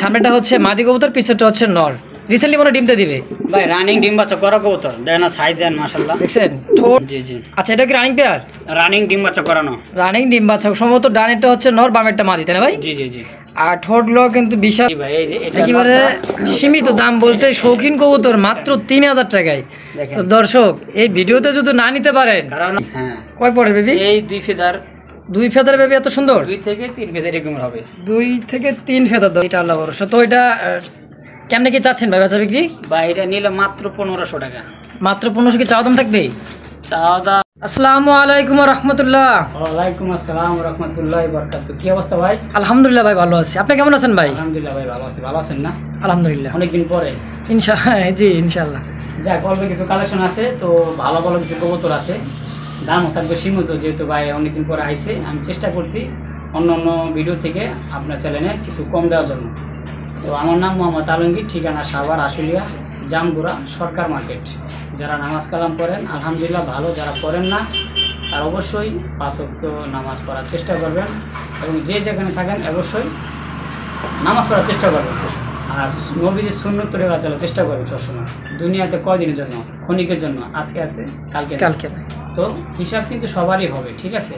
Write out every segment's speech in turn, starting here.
সামনেটা হচ্ছে মাদি কবুতর, পিছনটা হচ্ছে নর। রিসেন্টলি মনে ডিমটা দিবে ভাই, রানিং ডিম বাচ্চা করা কবুতর, দেখেন না সাইজ দেন মাশাআল্লাহ, দেখছেন ঠোঁট। জি জি। আচ্ছা, এটা কি রানিং পেয়ার? রানিং ডিম বাচ্চা করানো। রানিং ডিম বাচ্চা, সম্ভবত ডানেরটা হচ্ছে নর, বামেরটা মাদি, তাই না ভাই? জি জি জি। আর ঠোঁটগুলো কিন্তু বিশাল জি ভাই, এই যে এটা একেবারে সীমিত দাম বলতে শৌখিন কবুতর মাত্র 3000 টাকায়। দেখেন। তো দর্শক এই ভিডিওতে যদি না নিতে পারেন, কারণ হ্যাঁ, কয় পড়ে বেবি? এই দুই ফেদার, 2 ফেদার বেবি, এত সুন্দর। 2 থেকে 3 ফেদার এরকম হবে। 2 থেকে 3 ফেদার। এটা আল্লাহ ভরসা। তো এটা কেমনে কি চাচ্ছেন ভাই বেচা বিক্রি? ভাই, এটা নিলে মাত্র 1500 টাকা। মাত্র 1500 কি চাওয়া দাম থাকবে? চাওয়া দাম। আসসালামু আলাইকুম ওয়া রাহমাতুল্লাহ। ওয়ালাইকুম আসসালাম ওয়া রাহমাতুল্লাহি ওয়া বারাকাতুহু। কি অবস্থা ভাই? আলহামদুলিল্লাহ ভাই, ভালো আছি। আপনি কেমন আছেন ভাই? আলহামদুলিল্লাহ ভাই, ভালো আছি। ভালো আছেন না? আলহামদুলিল্লাহ, অনেকদিন পরে। ইনশাআল্লাহ। জি ইনশাআল্লাহ। যাক, অল্প কিছু কালেকশন আছে, তো ভালো ভালো কিছু কবুতর আছে, দামও থাকবে সীমিত, যেহেতু ভাই অনেকদিন পরে আইছে। আমি চেষ্টা করছি অন্য অন্য ভিডিও থেকে আপনার চ্যানেলে কিছু কম দেওয়ার জন্য। তো আমার নাম মোহাম্মদ আলমগীর, ঠিকানা সাভার আশুলিয়া জামগুড়া সরকার মার্কেট। যারা নামাজ কালাম পড়েন আলহামদুলিল্লাহ ভালো, যারা পড়েন না তারা অবশ্যই 5 ওয়াক্ত নামাজ পড়ার চেষ্টা করবেন, এবং যে যেখানে থাকেন অবশ্যই নামাজ পড়ার চেষ্টা করবেন, আর নবীজির সুন্নত তরিকা চলার চেষ্টা করবেন সবসময়। দুনিয়াতে কয়দিনের জন্য? ক্ষণিকের জন্য। আজকে আছে, কালকে কালকে। তো হিসাব কিন্তু সবারই হবে, ঠিক আছে?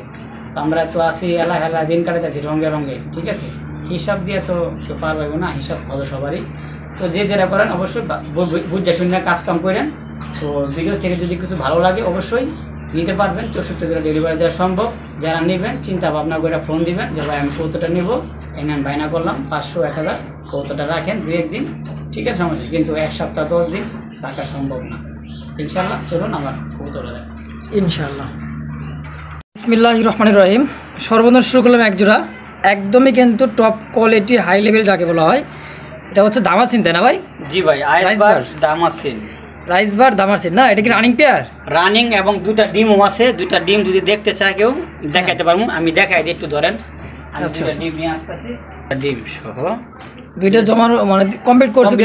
তো আমরা তো আসি এলা হেলা দিন কাটাতেছি রঙে রঙে, ঠিক আছে? হিসাব দিয়ে তো কেউ পার পাইব না, হিসাব হবে সবারই। তো যে যেটা করেন অবশ্যই বুঝে শুনে কাজ কাম করেন। তো ভিডিও থেকে যদি কিছু ভালো লাগে অবশ্যই নিতে পারবেন, 64 জেলা ডেলিভারি দেওয়া সম্ভব। যারা নেবেন চিন্তা ভাবনা করে ফোন দিবেন যে ভাই আমি কৌতোটা নেব, এনে বায়না করলাম 500 1000, কৌতোটা রাখেন 2-1 দিন, ঠিক আছে, সমস্যা। কিন্তু 1 সপ্তাহ 10 দিন রাখা সম্ভব না। ইনশাল্লাহ চলুন আমার কৌতোটা দেয় ইনশাআল্লাহ। বিসমিল্লাহির রহমানির রহিম। সর্বনিম্ন শুরু করলাম এক জোড়া, একদমই কিন্তু টপ কোয়ালিটি হাই লেভেল যাকে বলা হয়। এটা হচ্ছে দামাসিন, তাই না ভাই? জি ভাই, আইসবার দামাসিন, রাইসবার দামাসিন না? এটা কি রানিং পেয়ার? রানিং, এবং 2টা ডিমও আছে। 2টা ডিম যদি দেখতে চায় কেউ দেখাইতে পারবো, আমি দেখাই দিই, একটু ধরেন। আমি 2টা ডিম নিয়ে আসতেছি, ডিম সহ 2টা জমা মানে কমপ্লিট করছে।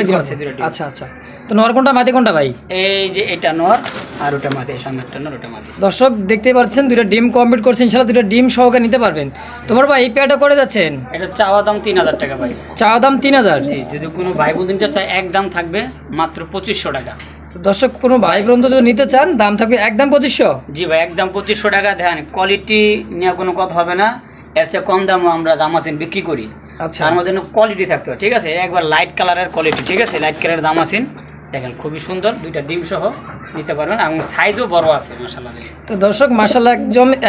আচ্ছা আচ্ছা। তো নর কোনটা মাদি কোনটা ভাই? এই যে এটা নর আর ওটা মাদি, সামনেরটা নর ওটা মাদি। দর্শক দেখতেই পাচ্ছেন 2টা ডিম কমপ্লিট করছে, ইনশাআল্লাহ 2টা ডিম সহকারে নিতে পারবেন। তোমার ভাই এই পেয়ারটা করে যাচ্ছেন? এটা চাওয়া দাম 3000 টাকা ভাই। চাওয়া দাম 3000? জি, যদি কোনো ভাই বোন নিতে চায় একদম থাকবে মাত্র 2500 টাকা। তো দর্শক কোনো ভাই বোন যদি নিতে চান দাম থাকবে একদম 2500? জি ভাই, একদম 2500 টাকা। দেখেন কোয়ালিটি নিয়ে কোনো কথা হবে না, এর চেয়ে কম দামও আমরা দামাসিন বিক্রি করি। আচ্ছা, তার মধ্যে কোয়ালিটি থাকতে হবে, ঠিক আছে? একবার লাইট কালারের কোয়ালিটি, ঠিক আছে? লাইট কালারের দামাসিন দেখেন, খুবই সুন্দর, 2টা ডিম সহ নিতে পারবেন, এবং সাইজও বড় আছে মাশাআল্লাহ। তো দর্শক মাশাআল্লাহ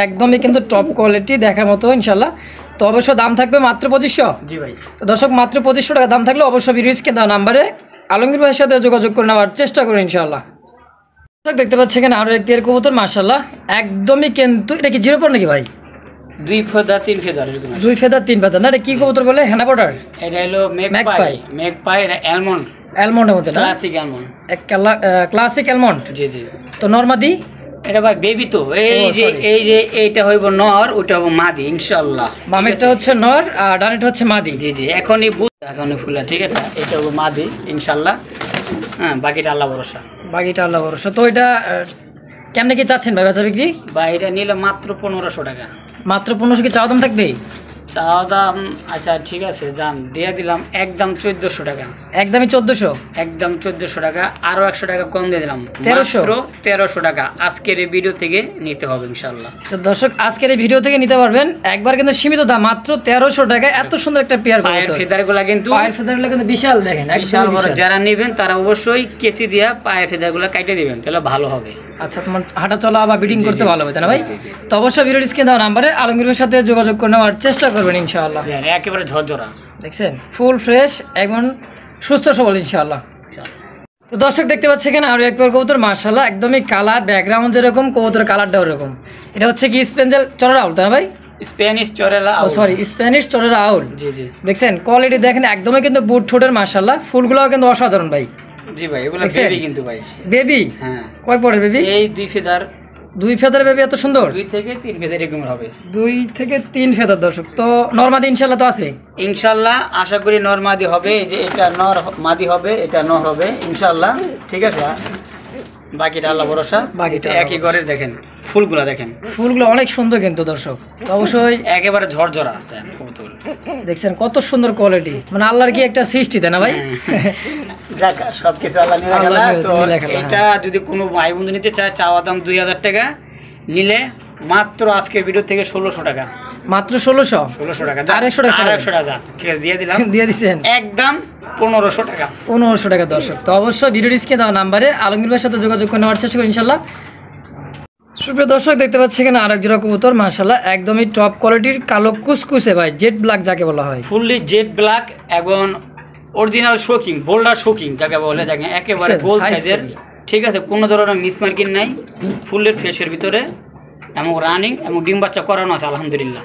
একদমই কিন্তু টপ কোয়ালিটি দেখার মতো ইনশাআল্লাহ। তো অবশ্য দাম থাকবে মাত্র 2500? জি ভাই। তো দর্শক মাত্র 2500 টাকা দাম থাকলে অবশ্যই ভিডিওস্ক্রিনে দেওয়া নাম্বারে আলমগীর ভাইয়ের সাথে যোগাযোগ করে নেওয়ার চেষ্টা করুন ইনশাআল্লাহ। দেখতে পাচ্ছি এখানে আরও এক পেয়ার কবুতর মাশাআল্লাহ, একদমই কিন্তু এটা কি জিরো পর নাকি ভাই? 2 ফেদার 3 ফেদার এরকম। 2 ফেদার 3 ফেদার না? এটা কি কবুতর বলে? হেনা বর্ডার? এটা হলো ম্যাকপাই। ম্যাকপাই, এটা অ্যালমন্ড, অ্যালমন্ডের মধ্যে না? Classic almond, classic almond. জি জি। তো নরমাদি? এটা ভাই বেবি, তো এই যে এইটা হইব নর, ওটা হইব মাদি ইনশাআল্লাহ। বামেরটা হচ্ছে নর আর ডানেরটা হচ্ছে মাদি। জি জি, এখনই ফুলা, ঠিক আছে? এটা হইব মাদি ইনশাআল্লাহ। হ্যাঁ, বাকিটা আল্লাহ ভরসা। বাকিটা আল্লাহ ভরসা। তো এটা কেমনে কি চাচ্ছেন ভাই বেচা বিক্রি? ভাই, এটা নিলে মাত্র 1500 টাকা। মাত্র 1500 কি চাওয়া দাম থাকবে? চাওয়া দাম আচ্ছা ঠিক আছে, যান দিয়ে দিলাম একদম 1400 টাকা। একদমই 1400? একদম 1400 টাকা, আরো 100 টাকা কম দিয়ে দিলাম, 1300 টাকা। আজকের এই ভিডিও থেকে নিতে হবে ইনশাআল্লাহ। তো দর্শক আজকের এই ভিডিও থেকে নিতে পারবেন, একবার কিন্তু সীমিত দাম মাত্র 1300 টাকায়। এত সুন্দর একটা পেয়ার কবুতর। পায়ের ফেদারগুলো কিন্তু বিশাল, দেখেন বিশাল বড়। যারা নেবেন তারা অবশ্যই কেচি দিয়া পায়ের ফেদারগুলো কাটে দিবেন, তাহলে ভালো হবে। আচ্ছা, তোমার হাঁটা চলা বা বিডিং করতে ভালো হবে, তাই না ভাই? তো অবশ্যই ভিডিও স্ক্রিনে দেওয়া নাম্বারে আলমগীরের সাথে যোগাযোগ করে নেওয়ার চেষ্টা করবেন ইনশাআল্লাহ। একেবারে ঝরঝরা, দেখছেন ফুল ফ্রেশ, একদম সুস্থ সবল ইনশাআল্লাহ। তো দর্শক দেখতে পাচ্ছি এখানে আরো এক পেয়ার কবুতর মাশাআল্লাহ, একদমই কালার ব্যাকগ্রাউন্ড যেরকম কবুতরের কালারটা ওরকম। এটা হচ্ছে কি স্পেঞ্জেল চরের আউল, তাই না ভাই? স্প্যানিশ চরেলা, সরি স্প্যানিশ চরের আউল। জি জি। দেখছেন কোয়ালিটি দেখেন, একদমই কিন্তু বুট ঠোঁটের মাশাআল্লাহ, ফুলগুলোও কিন্তু অসাধারণ ভাই। জি ভাই, এগুলো বেবি কিন্তু ভাই। বেবি? হ্যাঁ। কয় পড়ে বেবি? এই 2 ফেদার। 2 ফেদার বেবি, এত সুন্দর? 2 থেকে 3 ফেদার এরকম হবে। 2 থেকে 3 ফেদার দর্শক। তো নরমাদি ইনশাআল্লাহ তো আছে? ইনশাআল্লাহ আশা করি নর মাদি হবে। এই যে এটা নর মাদি হবে, এটা নর হবে ইনশাআল্লাহ, ঠিক আছে? বাকিটা আল্লাহ ভরসা। বাকিটা একই ঘরে দেখেন ফুলগুলা দেখেন, ফুলগুলো অনেক সুন্দর কিন্তু দর্শক, তো অবশ্যই একেবারে ঝরঝরা কবুতর। দেখছেন কত সুন্দর কোয়ালিটি, মানে আল্লাহর কি একটা সৃষ্টি তাই না ভাই? যাক, সবকিছু আল্লাহ নিয়ে আল্লাহ রাখা। নিয়ে তো রাখা, হ্যাঁ। এটা যদি কোনো ভাই বন্ধু নিতে চায়, চাওয়া দাম 2000 টাকা, নিলে মাত্র আজকের ভিডিও থেকে 1600 টাকা, মাত্র 1600 1600 টাকা, আর 100 টাকা ছাড়বেন। 100 টাকা, ঠিক আছে দিয়ে দিলাম, দিয়ে দিচ্ছেন একদম 1500 টাকা। 1500 টাকা দর্শক। তো অবশ্যই ভিডিও স্ক্রিনে দেওয়া নাম্বারে আলমগীর ভাইয়ের সাথে যোগাযোগ করে নেওয়ার চেষ্টা করি ইনশাল্লাহ। সুপ্রিয় দর্শক দেখতে পাচ্ছি এখানে আরেক জোড়া কবুতর, মাশাআল্লাহ একদমই টপ কোয়ালিটির কালো কুসকুসে ভাই, জেড ব্ল্যাক যাকে বলা হয়, ফুললি জেড ব্ল্যাক এবং অরিজিনাল শোকিং, বোল্ডার শোকিং যাকে বলে, দেখেন একেবারে গোল সাইজের, ঠিক আছে, কোনো ধরনের মিসমার্কিং নাই, ফুলের ফ্রেশের ভিতরে, এবং রানিং এবং ডিম বাচ্চা করানো আছে আলহামদুলিল্লাহ।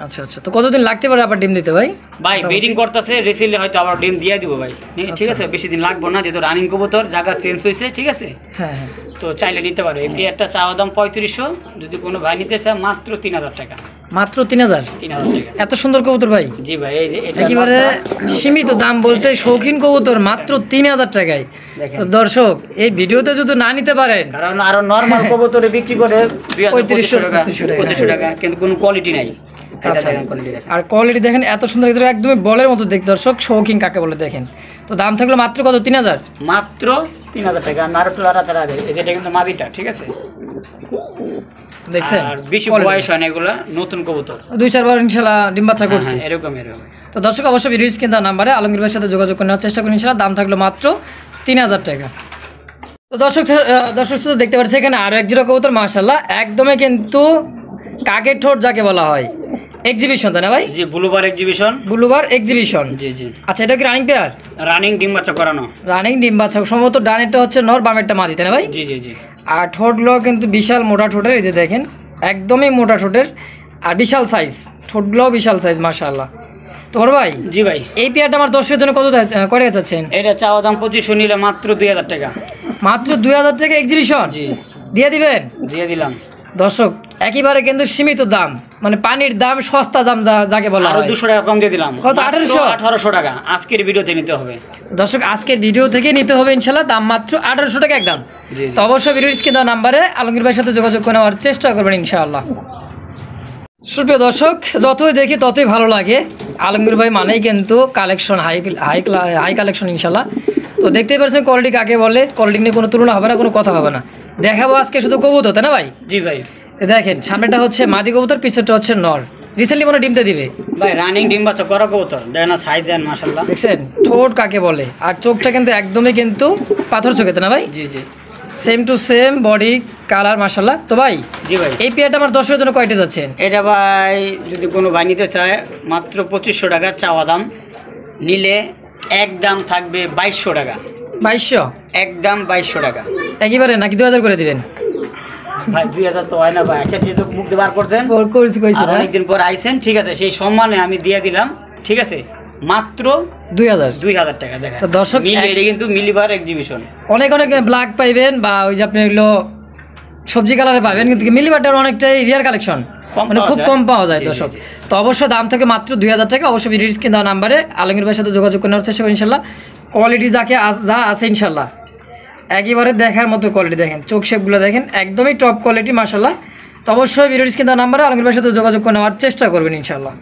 আচ্ছা আচ্ছা, তো কতদিন লাগতে পারে আবার ডিম দিতে ভাই? ভাই ব্রিডিং করতেছে, রিসেন্টলি হয়তো আবার ডিম দিয়ে দিব ভাই, ঠিক আছে, বেশি দিন লাগবে না, যেহেতু রানিং কবুতর, জায়গা চেঞ্জ হয়েছে, ঠিক আছে, হ্যাঁ হ্যাঁ, তো চাইলে নিতে পারো। এই একটা চাওয়া দাম 3500, যদি কোনো ভাই নিতে চায় মাত্র 3000 টাকা। মাত্র 3000 টাকা। এত সুন্দর কবুতর ভাই? জি ভাই, এই যে এটা একেবারে সীমিত দাম বলতে শৌখিন কবুতর মাত্র 3000 টাকায়। তো দর্শক এই ভিডিওতে যদি না নিতে পারেন, কারণ আরো নরমাল কবুতরে বিক্রি করে 3500 টাকা, 2500 টাকা, কিন্তু কোনো কোয়ালিটি নাই। আচ্ছা, আর কোয়ালিটি দেখেন এত সুন্দর, একদমই বলের মতো দেখতে দর্শক, শৌখিন কাকে বলে দেখেন। তো দাম থাকলো মাত্র কত? 3000, মাত্র 3000 টাকা। নারুটো লাড়াচাড়া দেয়, যেটা কিন্তু মাদিটা, ঠিক আছে, দেখছেন, আর বেশি বয়স হয় না, এগুলা নতুন কবুতর, 2-4 বার ইনশাআল্লাহ ডিম বাচ্চা করছে, এরকম। তো দর্শক অবশ্যই ভিডিও স্ক্রিনে দেওয়া নাম্বারে আলমগীর ভাইয়ের সাথে যোগাযোগ করে নেওয়ার চেষ্টা করুন ইনশাআল্লাহ। দাম থাকলো মাত্র 3000 টাকা। তো দর্শক তো দেখতে পাচ্ছি এখানে আরও এক জোড়া কবুতর, মাশাআল্লাহ একদমই কিন্তু কাকের ঠোঁট যাকে বলা হয়, এক্সিবিশন তাই না ভাই? জি, ব্লুবার এক্সিবিশন, ব্লুবার এক্সিবিশন, জি জি। আচ্ছা, এটা কি রানিং পেয়ার? রানিং ডিম বাচ্চা করানো, রানিং ডিম বাচ্চা, সম্ভবত ডানেরটা হচ্ছে নর, বামেরটা মাদি তাই না ভাই? জি জি জি। আর ঠোঁটগুলো কিন্তু বিশাল মোটা ঠোঁটের, এই যে দেখেন একদমই মোটা ঠোঁটের, আর বিশাল সাইজ, ঠোঁটগুলোও বিশাল সাইজ মাশাআল্লাহ। তোমার ভাই? জি ভাই। এই পেয়ারটা আমার দর্শকের জন্য কত করে যাচ্ছেন? এটা চাওয়া দাম 2500, নিলে মাত্র 2000 টাকা। মাত্র 2000 টাকা এক্সিবিশন? জি, দিয়ে দিবেন? দিয়ে দিলাম। দর্শক একেবারে কিন্তু সীমিত দাম, মানে পানির দাম, সস্তা দাম যাকে বলা হয়। আরো 200 টাকা কম দিয়ে দিলাম। কত? 1800 টাকা আজকের ভিডিওতে নিতে হবে। দর্শক আজকের ভিডিও থেকে নিতে হবে ইনশাআল্লাহ, দাম মাত্র 1800 টাকা একদম। জি, তো অবশ্যই ভিডিও স্ক্রিনে দেওয়া নাম্বারে আলমগীর ভাইয়ের সাথে যোগাযোগ করে নেওয়ার চেষ্টা করবেন ইনশাআল্লাহ। সুপ্রিয় দর্শক, যতই দেখি ততই ভালো লাগে, আলমগীর ভাই মানেই কিন্তু কালেকশন, হাই কালেকশন ইনশাআল্লাহ। তো দেখতেই পাচ্ছেন কোয়ালিটি কাকে বলে, কোয়ালিটি নিয়ে কোনো তুলনা হবে না, কোনো কথা হবে না। দেখাবো আজকে শুধু কবুতর তাই না ভাই? জি ভাই। দেখেন সামনেটা হচ্ছে মাদি কবুতর, পিছনটা হচ্ছে নর, রিসেন্টলি মনে ডিমটা দিবে ভাই, রানিং ডিম বাচ্চা করা কবুতর, দেখেন না সাইজ দেন মাশাআল্লাহ, দেখছেন ঠোঁট কাকে বলে, আর চোখটা কিন্তু একদমই কিন্তু পাথর চোখে তাই না ভাই? জি জি। Same to same body colour মাশাআল্লাহ। তো ভাই জি ভাই, এই পেয়ারটা আমার দর্শকের জন্য কয়টা যাচ্ছেন? এটা ভাই যদি কোনো ভাই নিতে চায় মাত্র 2500 টাকা চাওয়া দাম, নিলে একদম থাকবে 2200 টাকা। 2200? একদম 2200 টাকা একেবারে নাকি 2000 করে দিবেন? ভাই 2000 তো হয় না ভাই, আচ্ছা যেহেতু মুখ দিয়ে বার করছেন, কইছি না, অনেকদিন পর আইছেন, ঠিক আছে, সেই সম্মানে আমি দিয়ে দিলাম, ঠিক আছে, মাত্র 2000 টাকা। দেখেন তো দর্শক এটা কিন্তু মিলিবার এক্সিবিশন, অনেক ব্ল্যাক পাইবেন, বা ওই যে আপনি এগুলো সবজি কালারে পাবেন, কিন্তু মিলিবারটার অনেকটাই রিয়ার কালেকশন, মানে খুব কম পাওয়া যায় দর্শক। তো অবশ্যই দাম থাকে মাত্র 2000 টাকা। অবশ্যই ভিডিও স্ক্রিনে দেওয়া নাম্বারে আলমগীর ভাইয়ের সাথে যোগাযোগ করে নেওয়ার চেষ্টা করি ইনশাল্লাহ। কোয়ালিটি যা আছে ইনশাল্লাহ একেবারে দেখার মতো কোয়ালিটি, দেখেন চোখ শেপগুলো দেখেন একদমই টপ কোয়ালিটি মাশাআল্লাহ। তো অবশ্যই ভিডিও স্ক্রিনে দেওয়া নাম্বারে আলমগীর ভাইয়ের সাথে যোগাযোগ করে নেওয়ার চেষ্টা করবেন ইনশাল্লাহ।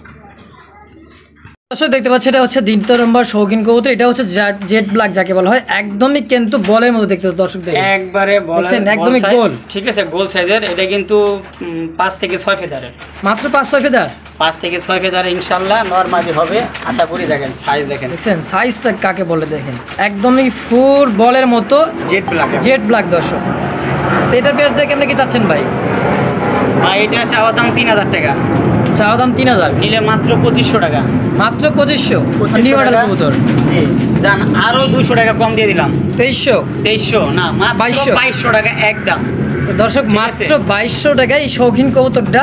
দর্শক দেখতে পাচ্ছি এটা হচ্ছে 3 নম্বর শৌখিন কবুতর, এটা হচ্ছে জেড ব্ল্যাক যাকে বলা হয়, একদমই কিন্তু বলের মতো দেখতে দর্শক দেখেন, একবারে দেখছেন একদমই গোল, ঠিক আছে, গোল সাইজের। এটা কিন্তু 5 থেকে 6 ফেদারের, মাত্র 5-6 ফেদার, 5 থেকে 6 ফেদার ইনশাআল্লাহ নরমালি হবে আশা করি। দেখেন সাইজ দেখেন, দেখছেন সাইজটা কাকে বলে দেখেন, একদমই ফুল বলের মতো জেড ব্ল্যাক দর্শক। তো এটার পেয়ারটা কেমন কি চাচ্ছেন ভাই? ভাই এটা চাওয়া দাম 3000 টাকা, চাওয়া দাম 3000, নিলে মাত্র 2500 টাকা। মাত্র 2500 নিউ মডেল কবুতর, জান আরো 200 টাকা কম দিয়ে দিলাম, 2300 না 2200 টাকা একদম। তো দর্শক মাত্র 2200 টাকায় এই শৌখিন কবুতরটা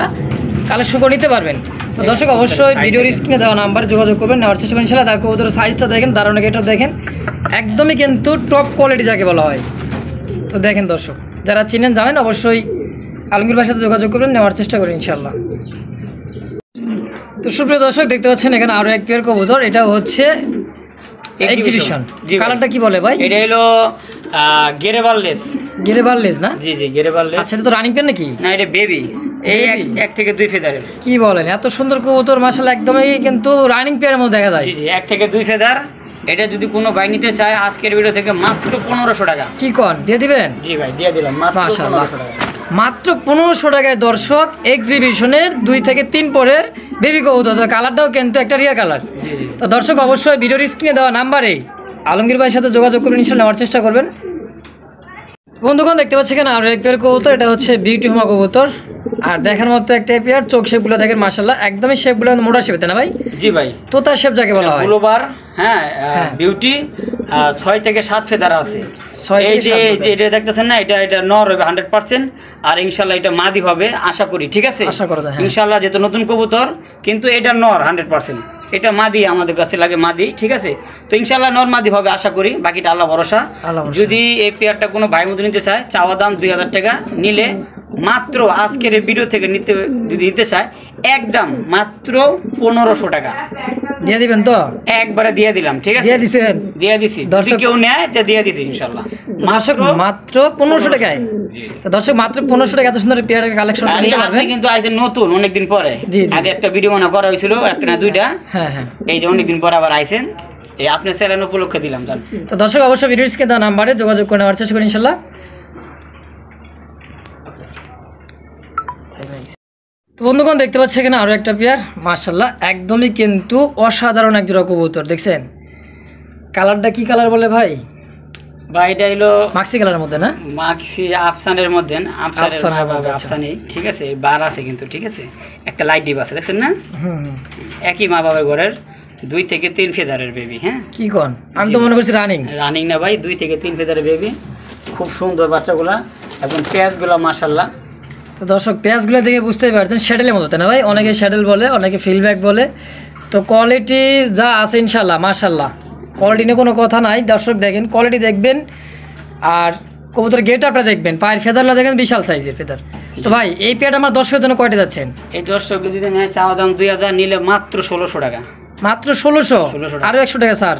কালেকশন করে নিতে পারবেন। তো দর্শক অবশ্যই ভিডিওর স্ক্রিনে দেওয়া নাম্বারে যোগাযোগ করবেন, নেওয়ার চেষ্টা করবেন ইনশাআল্লাহ। তার কবুতরের সাইজটা দেখেন, দারুণ এটা দেখেন, একদমই কিন্তু টপ কোয়ালিটি যাকে বলা হয়। তো দেখেন দর্শক যারা চিনেন জানেন অবশ্যই আলমগীর ভাইয়ের সাথে যোগাযোগ করবেন, নেওয়ার চেষ্টা করেন ইনশাআল্লাহ। তো সুপ্রিয় দর্শক দেখতে পাচ্ছেন এখানে আরো এক পেয়ার কবুতর, এটা হচ্ছে এক্সিবিশন। কালারটা কি বলে ভাই? এটা হলো গেরে বারলেস। গেরে বারলেস না? জি জি গেরে বারলেস। আচ্ছা, এটা তো রানিং পেয়ার নাকি? না, এটা বেবি, এই এক থেকে 2 ফেদারের। কি বলেন, এত সুন্দর কবুতর মাশাআল্লাহ, একদমই কিন্তু রানিং পেয়ারের মধ্যে দেখা যায়। জি জি 1 থেকে 2 ফেদার। এটা যদি কোনো ভাই নিতে চায় আজকের ভিডিও থেকে মাত্র 1500 টাকা। কি কন, দিয়ে দিবেন? জি ভাই দিয়ে দিলাম মাত্র মাশাআল্লাহ, 1500 টাকা। মাত্র 1500 টাকায় দর্শক এক্সিবিশনের 2 থেকে 3 পরের বেবি কবুতর। কালারটাও কিন্তু একটা রিয়া কালার। জি জি তো দর্শক অবশ্যই ভিডিওর স্ক্রিনে দেওয়া নাম্বারে আলমগীর ভাইয়ের সাথে যোগাযোগ করবেন, ইনশাআল্লাহ নেওয়ার চেষ্টা করবেন। বন্ধুগণ দেখতে পাচ্ছি এখানে আরও এক পেয়ার কবুতর, এটা হচ্ছে বিউটি হুমা কবুতর। আর দেখার মতো একটা পেয়ার, চোখ শেপগুলো দেখেন মাশাআল্লাহ, একদমই শেপগুলো মোটা শেপ, তাই না ভাই? জি ভাই, তোতা শেপ যাকে বলা হয়। গ্লোবার, হ্যাঁ বিউটি 6 থেকে 7 ফেদার আছে। 6 এই থেকে 7 যে এটা দেখতেছেন না, এটা নর হবে 100%, আর ইনশাআল্লাহ এটা মাদি হবে আশা করি, ঠিক আছে? আশা করা যায়, হ্যাঁ। ইনশাআল্লাহ, যেহেতু নতুন কবুতর, কিন্তু এটা নর 100%, এটা মাদি আমাদের কাছে লাগে মাদি, ঠিক আছে? তো ইনশাআল্লাহ নর মাদি হবে আশা করি, বাকিটা আল্লাহ ভরসা। যদি এই পেয়ারটা কোনো ভাই মতো নিতে চায়, চাওয়া দাম 2000 টাকা, নিলে মাত্র আজকের এই ভিডিও থেকে যদি নিতে চায় একদম মাত্র 1500 টাকা দিয়ে দিবেন তো? একবারে দিয়ে দিলাম, ঠিক আছে? দিয়ে দিছেন? দিয়ে দিছি, যদি কেউ নেয় তো দিয়ে দিছি ইনশাআল্লাহ। দর্শক মাত্র 1500 টাকায়। তো দর্শক মাত্র 1500 টাকা এত সুন্দর পেয়ার কালেকশন নিতে পারবেন। আপনি কিন্তু আইছেন নতুন অনেকদিন পরে। জি জি, আগে একটা ভিডিও মনে করা হয়েছিল, একটা না দুইটা। হ্যাঁ হ্যাঁ, এই যে অনেকদিন পরে আবার আইছেন, এই আপনার চ্যানেল উপলক্ষে দিলাম। তো দর্শক অবশ্যই ভিডিওর স্ক্রিনে দেওয়া নাম্বারে যোগাযোগ করে নেওয়ার চেষ্টা করুন ইনশাআল্লাহ। তো বন্ধুগণ দেখতে পাচ্ছি এখানে আরও একটা পেয়ার মাশাআল্লাহ, একদমই কিন্তু অসাধারণ এক জোড়া কবুতর। দেখছেন কালারটা কি কালার বলে ভাই? ভাই এটা হলো মাক্সি কালারের মধ্যে না? মাক্সি আফসানের মধ্যে, আফসানি, ঠিক আছে? বার আছে কিন্তু, ঠিক আছে? একটা লাইট ডিপ আছে, দেখছেন না? একই মা বাবার ঘরের 2 থেকে 3 ফেদারের বেবি। হ্যাঁ কি কোন, আমি তো মনে করছি রানিং না ভাই, 2 থেকে 3 ফেদারের বেবি, খুব সুন্দর বাচ্চাগুলা, এবং পেঁয়াজগুলা মাশাআল্লাহ। তো দর্শক পেঁয়াজগুলো দেখে বুঝতেই পারছেন শ্যাডেলের মতো, তাই না ভাই? অনেকে শ্যাডেল বলে, অনেকে ফিলব্যাক বলে। তো কোয়ালিটি যা আছে ইনশাআল্লাহ মাশাআল্লাহ, কোয়ালিটি নিয়ে কোনো কথা নাই। দর্শক দেখেন কোয়ালিটি দেখবেন, আর কবুতর গেট আপটা দেখবেন, পায়ের ফেদারগুলো দেখেন বিশাল সাইজের ফেদার। তো ভাই এই পেয়ারটা আমার দর্শকের জন্য কয়টা যাচ্ছেন? এই দর্শক যদি নেয় চাওয়া দাম 2000, নিলে মাত্র 1600 টাকা। মাত্র 1600? আরও 100 টাকা স্যার।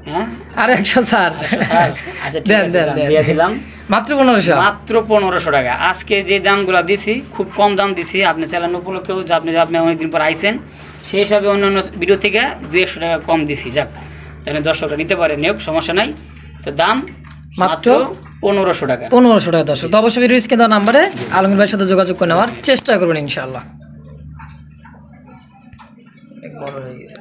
হ্যাঁ আরো 100 স্যার। আচ্ছা ঠিক আছে, দিয়ে দিলাম মাত্র 1500। মাত্র 1500 টাকা। আজকে যে দামগুলো দিছি খুব কম দাম দিছি, আপনি চ্যানেল উপলক্ষেও আপনি অনেকদিন পর আইছেন, সেই হিসাবে অন্যান্য ভিডিও থেকে 200 টাকা কম দিছি। যাক, তাহলে দর্শকরা নিতে পারে, নেওক, সমস্যা নাই। তো দাম মাত্র 1500 টাকা। 1500 টাকা দর্শক। তো অবশ্যই ভিডিও স্ক্রিনে দেওয়া নাম্বারে আলমগীর ভাইয়ের সাথে যোগাযোগ করে নেওয়ার চেষ্টা করবেন ইনশাআল্লাহ। বড় হয়ে গেছে।